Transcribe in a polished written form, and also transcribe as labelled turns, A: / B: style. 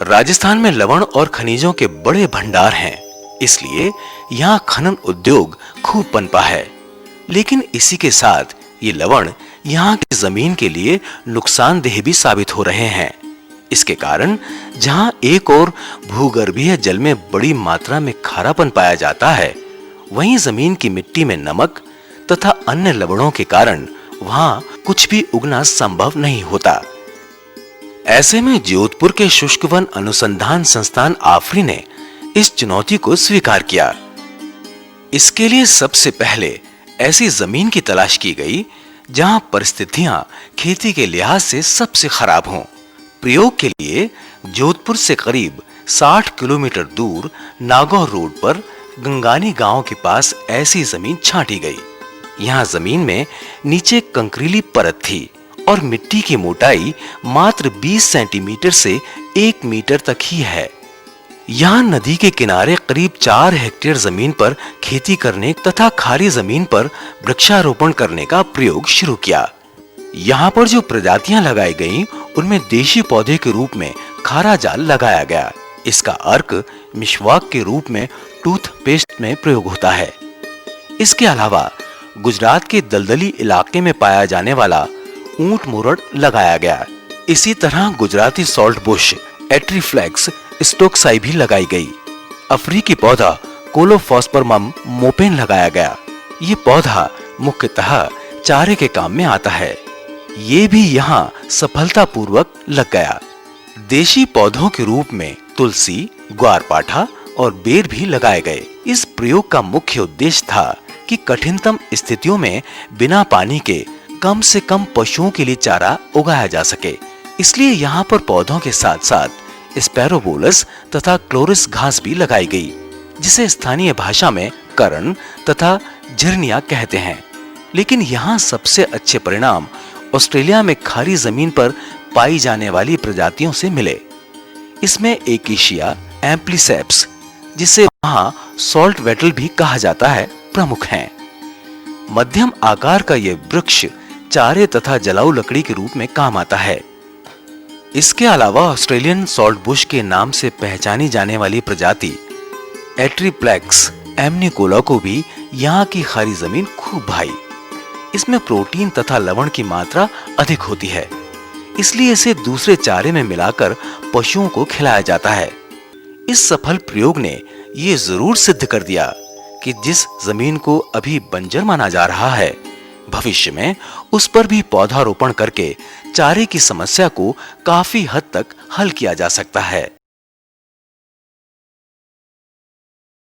A: राजस्थान में लवण और खनिजों के बड़े भंडार हैं, इसलिए यहाँ खनन उद्योग खूब पनपा है। लेकिन इसी के साथ ये लवण यहाँ की जमीन के लिए नुकसानदेह भी साबित हो रहे हैं। इसके कारण जहाँ एक और भूगर्भीय जल में बड़ी मात्रा में खारापन पाया जाता है, वहीं जमीन की मिट्टी में नमक तथा अन्य लवणों के कारण वहाँ कुछ भी उगना संभव नहीं होता। ऐसे में जोधपुर के शुष्क वन अनुसंधान संस्थान आफरी ने इस चुनौती को स्वीकार किया। इसके लिए सबसे पहले ऐसी जमीन की तलाश की गई जहां परिस्थितियां खेती के लिहाज से सबसे खराब हों। प्रयोग के लिए जोधपुर से करीब 60 किलोमीटर दूर नागौर रोड पर गंगानी गांव के पास ऐसी जमीन छांटी गई। यहाँ जमीन में नीचे कंकरीली परत थी और मिट्टी की मोटाई मात्र 20 सेंटीमीटर से 1 मीटर तक ही है। यहाँ नदी के किनारे करीब 4 हेक्टेयर जमीन पर खेती करने तथा खारी जमीन पर वृक्षारोपण करने का प्रयोग शुरू किया। यहाँ पर जो प्रजातियां लगाई गईं, उनमें देशी पौधे के रूप में खारा जाल लगाया गया। इसका अर्क मिश्वाक के रूप में टूथपेस्ट में प्रयोग होता है। इसके अलावा गुजरात के दलदली इलाके में पाया जाने वाला ऊंट मुरड़ लगाया गया। इसी तरह गुजराती सॉल्ट बुश एट्रीफ्लेक्स स्टोक्साई भी लगाई गई। अफ्रीकी पौधा कोलोफॉस्परमम मोपेन लगाया गया। ये पौधा मुख्यतः चारे के काम में आता है। ये भी यहाँ सफलतापूर्वक लग गया। देशी पौधों के रूप में तुलसी, ग्वारपाठा और बेर भी लगाए गए। इस प्रयोग का मुख्य उद्देश्य था कि कठिनतम स्थितियों में बिना पानी के कम से कम पशुओं के लिए चारा उगाया जा सके। इसलिए यहाँ पर पौधों के साथ साथ स्पैरोबोलस तथा क्लोरिस घास भी लगाई गई, जिसे स्थानीय भाषा में करण तथा झिरनिया कहते हैं। लेकिन यहाँ सबसे अच्छे परिणाम ऑस्ट्रेलिया में खारी जमीन पर पाई जाने वाली प्रजातियों से मिले। इसमें एकेशिया एम्प्लीसेप्स, जिसे वहाँ सॉल्ट वेटल भी कहा जाता है, प्रमुख हैं। मध्यम आकार का यह वृक्ष चारे तथा जलाऊ लकड़ी के रूप में काम आता है। इसके अलावा ऑस्ट्रेलियन सॉल्ट बुश के नाम से पहचानी जाने वाली प्रजाति एट्रीप्लेक्स एमनिकोला को भी यहाँ की खारी जमीन खूब भाई। इसमें प्रोटीन तथा लवण की मात्रा अधिक होती है, इसलिए इसे दूसरे चारे में मिलाकर पशुओं को खिलाया जाता है। इस सफल प्रयोग ने ये जरूर सिद्ध कर दिया कि जिस जमीन को अभी बंजर माना जा रहा है, भविष्य में उस पर भी पौधारोपण करके चारे की समस्या को काफी हद तक हल किया जा सकता है।